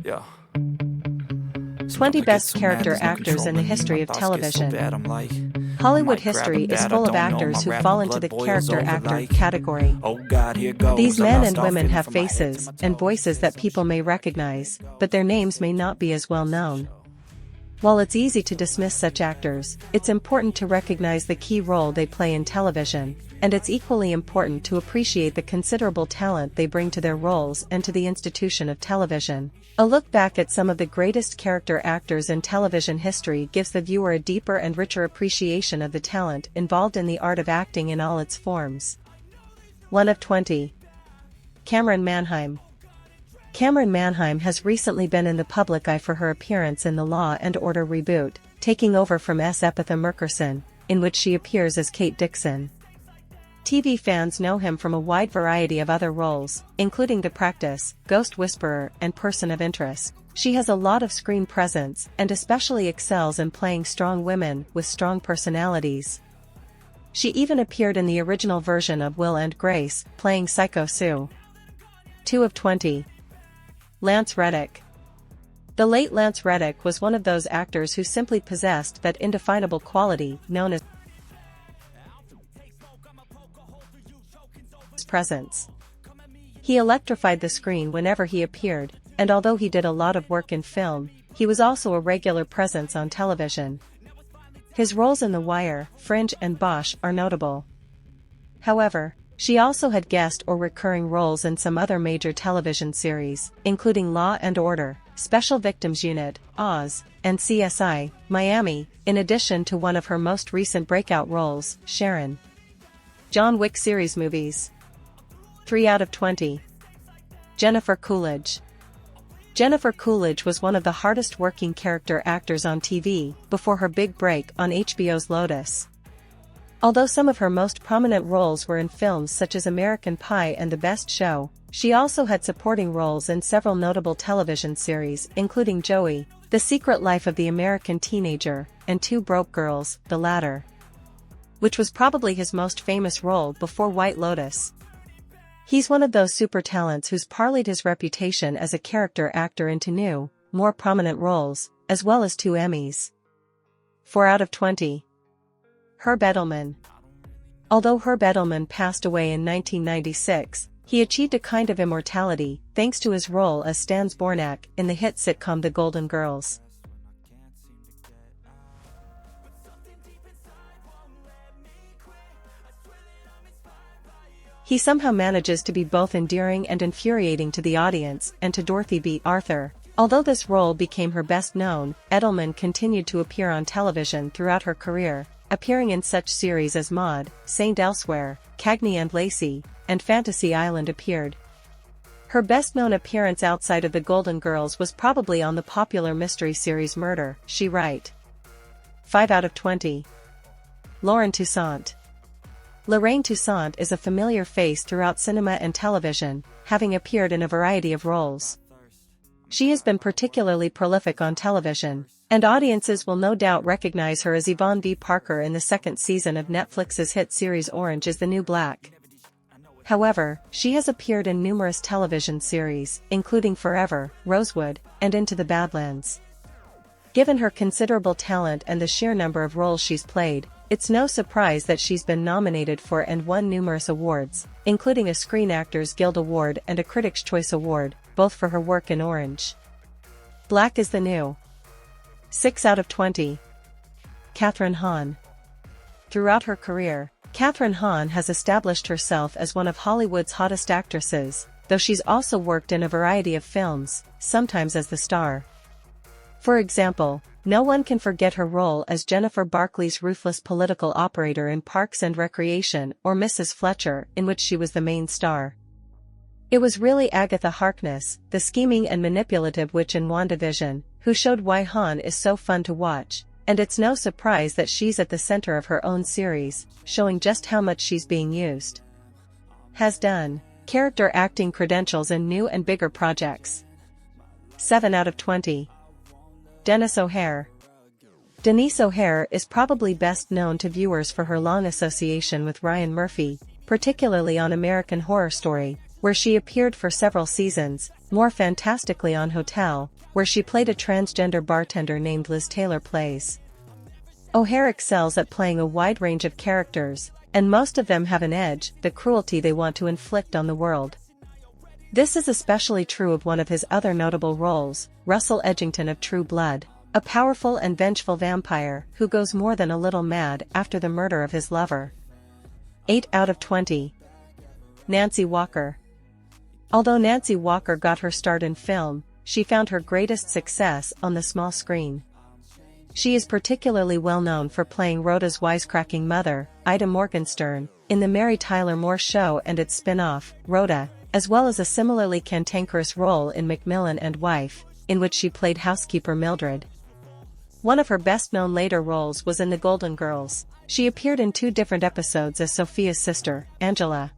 Yeah. 20 Best Character Actors in the History of Television. Hollywood history is full of actors who fall into the character actor category. These men and women have faces and voices that people may recognize, but their names may not be as well known. While it's easy to dismiss such actors, it's important to recognize the key role they play in television, and it's equally important to appreciate the considerable talent they bring to their roles and to the institution of television. A look back at some of the greatest character actors in television history gives the viewer a deeper and richer appreciation of the talent involved in the art of acting in all its forms. 1 of 20. Camryn Manheim. Camryn Manheim has recently been in the public eye for her appearance in the Law and Order reboot, taking over from S. Epitha Merkerson, in which she appears as Kate Dixon. TV fans know him from a wide variety of other roles, including The Practice, Ghost Whisperer, and Person of Interest. She has a lot of screen presence and especially excels in playing strong women with strong personalities. She even appeared in the original version of Will and Grace, playing Psycho Sue. 2 of 20. Lance Reddick. The late Lance Reddick was one of those actors who simply possessed that indefinable quality known as presence. He electrified the screen whenever he appeared, and although he did a lot of work in film, he was also a regular presence on television. His roles in The Wire, Fringe and Bosch are notable. However, she also had guest or recurring roles in some other major television series, including Law and Order, Special Victims Unit, Oz, and CSI, Miami, in addition to one of her most recent breakout roles, Sharon. John Wick series movies. 3 out of 20. Jennifer Coolidge. Jennifer Coolidge was one of the hardest working character actors on TV before her big break on HBO's Lotus. Although some of her most prominent roles were in films such as American Pie and The Best Show, she also had supporting roles in several notable television series including Joey, The Secret Life of the American Teenager, and Two Broke Girls, the latter, which was probably his most famous role before White Lotus. He's one of those super talents who's parlayed his reputation as a character actor into new, more prominent roles, as well as 2 Emmys. 4 out of 20. Herb Edelman. Although Herb Edelman passed away in 1996, he achieved a kind of immortality thanks to his role as Stan Zbornak in the hit sitcom The Golden Girls. He somehow manages to be both endearing and infuriating to the audience and to Dorothy B. Arthur. Although this role became her best known, Edelman continued to appear on television throughout her career, appearing in such series as Maude, Saint Elsewhere, Cagney and Lacey, and Fantasy Island appeared. Her best-known appearance outside of The Golden Girls was probably on the popular mystery series Murder, She Wright. 5 out of 20. Lorraine Toussaint. Lorraine Toussaint is a familiar face throughout cinema and television, having appeared in a variety of roles. She has been particularly prolific on television, and audiences will no doubt recognize her as Yvonne V. Parker in the second season of Netflix's hit series Orange is the New Black. However, she has appeared in numerous television series, including Forever, Rosewood, and Into the Badlands. Given her considerable talent and the sheer number of roles she's played, it's no surprise that she's been nominated for and won numerous awards, including a Screen Actors Guild Award and a Critics' Choice Award, both for her work in Orange. Black is the New. 6 out of 20. Kathryn Hahn. Throughout her career, Kathryn Hahn has established herself as one of Hollywood's hottest actresses, though she's also worked in a variety of films, sometimes as the star. For example, no one can forget her role as Jennifer Barkley's ruthless political operator in Parks and Recreation or Mrs. Fletcher, in which she was the main star. It was really Agatha Harkness, the scheming and manipulative witch in WandaVision, who showed why Hahn is so fun to watch, and it's no surprise that she's at the center of her own series, showing just how much she's being used. Has done character acting credentials in new and bigger projects. 7 out of 20. Denise O'Hare. Denise O'Hare is probably best known to viewers for her long association with Ryan Murphy, particularly on American Horror Story, where she appeared for several seasons, more fantastically on Hotel, where she played a transgender bartender named Liz Taylor Plays. O'Hare excels at playing a wide range of characters, and most of them have an edge, the cruelty they want to inflict on the world. This is especially true of one of his other notable roles, Russell Edgington of True Blood, a powerful and vengeful vampire who goes more than a little mad after the murder of his lover. 8 out of 20. Nancy Walker. Although Nancy Walker got her start in film, she found her greatest success on the small screen. She is particularly well known for playing Rhoda's wisecracking mother, Ida Morgenstern, in The Mary Tyler Moore Show and its spin-off, Rhoda, as well as a similarly cantankerous role in Macmillan and Wife, in which she played housekeeper Mildred. One of her best-known later roles was in The Golden Girls. She appeared in 2 different episodes as Sophia's sister, Angela.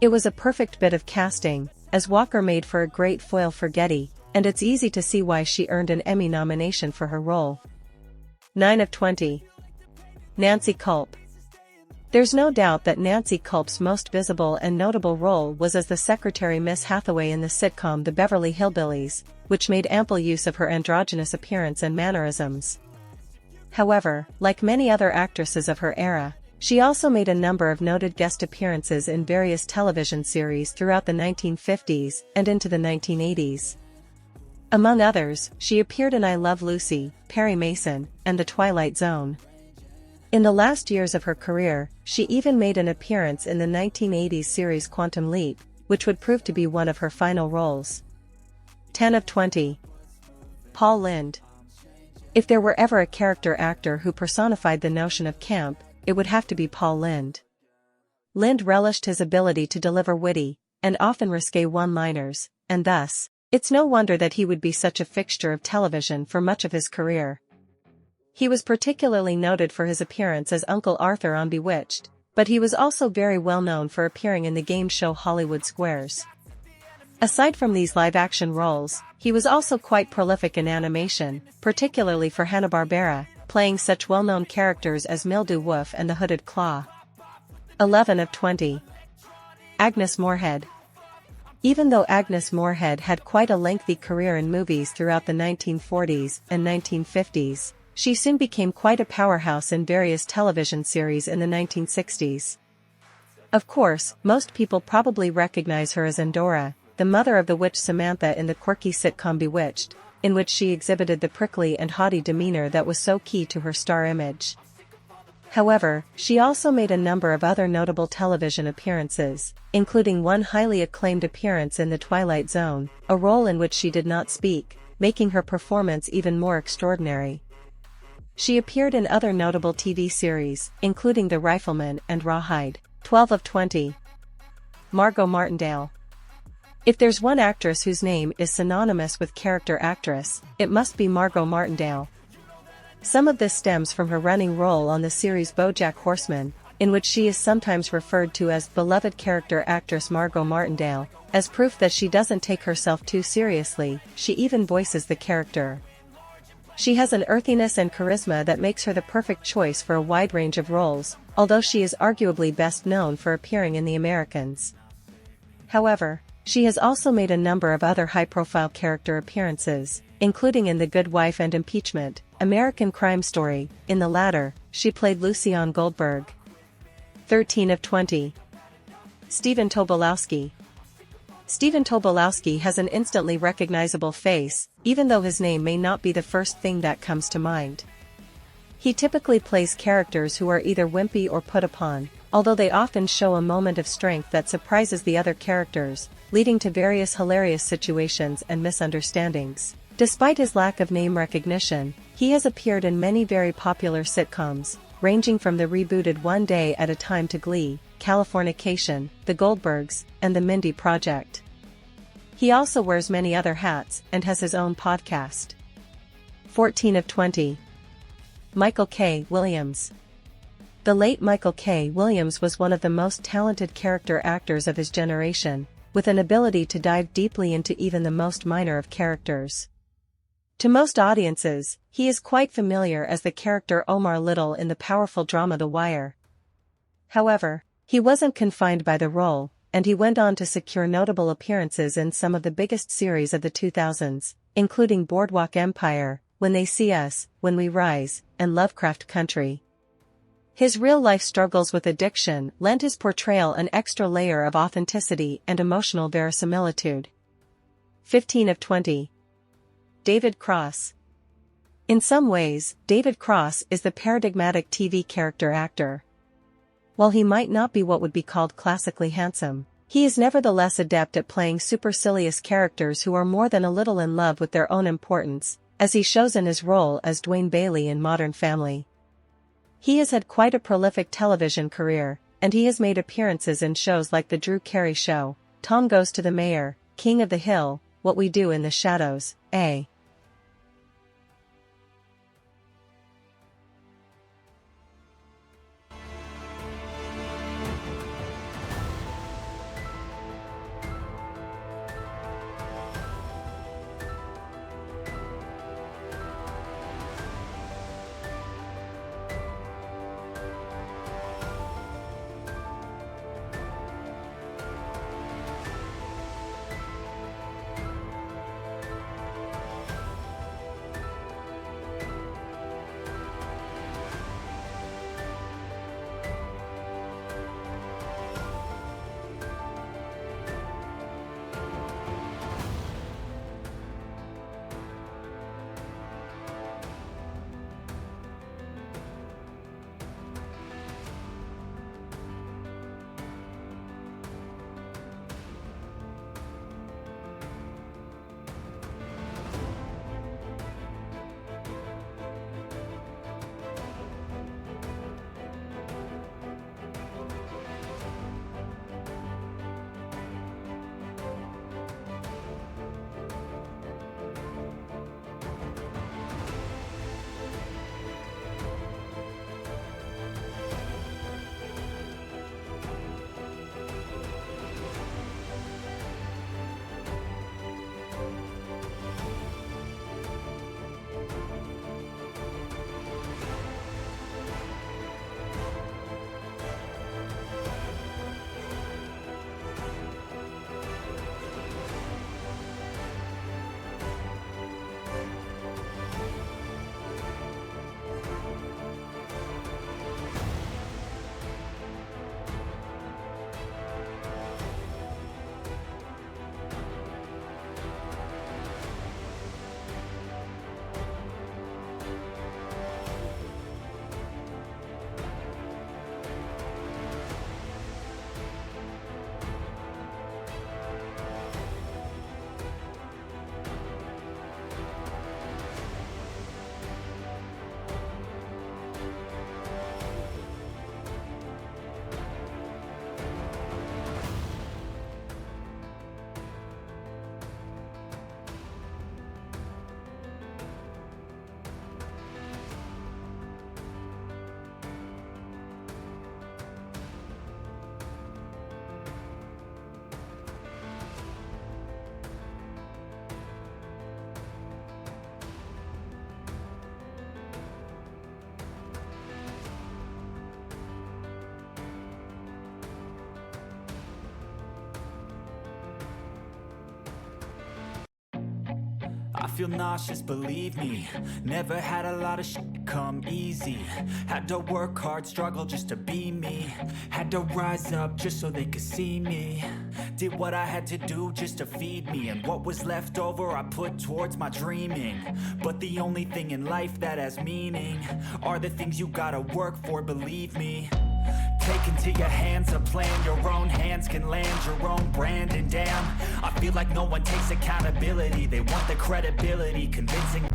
It was a perfect bit of casting, as Walker made for a great foil for Getty, and it's easy to see why she earned an Emmy nomination for her role. 9 of 20. Nancy Culp. There's no doubt that Nancy Culp's most visible and notable role was as the secretary Miss Hathaway in the sitcom The Beverly Hillbillies, which made ample use of her androgynous appearance and mannerisms. However, like many other actresses of her era, she also made a number of noted guest appearances in various television series throughout the 1950s and into the 1980s. Among others, she appeared in I Love Lucy, Perry Mason, and The Twilight Zone. In the last years of her career, she even made an appearance in the 1980s series Quantum Leap, which would prove to be one of her final roles. 10 of 20. Paul Lynde. If there were ever a character actor who personified the notion of camp, it would have to be Paul Lynde. Lynde relished his ability to deliver witty, and often risque one-liners, and thus, it's no wonder that he would be such a fixture of television for much of his career. He was particularly noted for his appearance as Uncle Arthur on Bewitched, but he was also very well known for appearing in the game show Hollywood Squares. Aside from these live-action roles, he was also quite prolific in animation, particularly for Hanna-Barbera, playing such well-known characters as Mildew Wolf and the Hooded Claw. 11 of 20. Agnes Moorehead. Even though Agnes Moorehead had quite a lengthy career in movies throughout the 1940s and 1950s, she soon became quite a powerhouse in various television series in the 1960s. Of course, most people probably recognize her as Endora, the mother of the witch Samantha in the quirky sitcom Bewitched, in which she exhibited the prickly and haughty demeanor that was so key to her star image. However, she also made a number of other notable television appearances, including one highly acclaimed appearance in The Twilight Zone, a role in which she did not speak, making her performance even more extraordinary. She appeared in other notable TV series, including The Rifleman and Rawhide. 12 of 20. Margot Martindale. If there's one actress whose name is synonymous with character actress, it must be Margot Martindale. Some of this stems from her running role on the series BoJack Horseman, in which she is sometimes referred to as beloved character actress Margot Martindale. As proof that she doesn't take herself too seriously, she even voices the character. She has an earthiness and charisma that makes her the perfect choice for a wide range of roles, although she is arguably best known for appearing in The Americans. However, she has also made a number of other high-profile character appearances, including in The Good Wife and Impeachment, American Crime Story. In the latter, she played Lucien Goldberg. 13 of 20. Stephen Tobolowsky. Stephen Tobolowsky has an instantly recognizable face, even though his name may not be the first thing that comes to mind. He typically plays characters who are either wimpy or put upon, although they often show a moment of strength that surprises the other characters, leading to various hilarious situations and misunderstandings. Despite his lack of name recognition, he has appeared in many very popular sitcoms, ranging from the rebooted One Day at a Time to Glee, Californication, The Goldbergs, and The Mindy Project. He also wears many other hats and has his own podcast. 14 of 20. Michael K. Williams. The late Michael K. Williams was one of the most talented character actors of his generation, with an ability to dive deeply into even the most minor of characters. To most audiences, he is quite familiar as the character Omar Little in the powerful drama The Wire. However, he wasn't confined by the role, and he went on to secure notable appearances in some of the biggest series of the 2000s, including Boardwalk Empire, When They See Us, When We Rise, and Lovecraft Country. His real-life struggles with addiction lent his portrayal an extra layer of authenticity and emotional verisimilitude. 15 of 20. David Cross. In some ways, David Cross is the paradigmatic TV character actor. While he might not be what would be called classically handsome, he is nevertheless adept at playing supercilious characters who are more than a little in love with their own importance, as he shows in his role as Dwayne Bailey in Modern Family. He has had quite a prolific television career, and he has made appearances in shows like The Drew Carey Show, Tom Goes to the Mayor, King of the Hill, What We Do in the Shadows, A. I feel nauseous, believe me. Never had a lot of shit come easy. Had to work hard, struggle just to be me. Had to rise up just so they could see me. Did what I had to do just to feed me. And what was left over I put towards my dreaming. But the only thing in life that has meaning are the things you gotta work for, believe me. Take into your hands a plan, your own hands can land your own brand. And damn, I feel like no one takes accountability. They want the credibility, convincing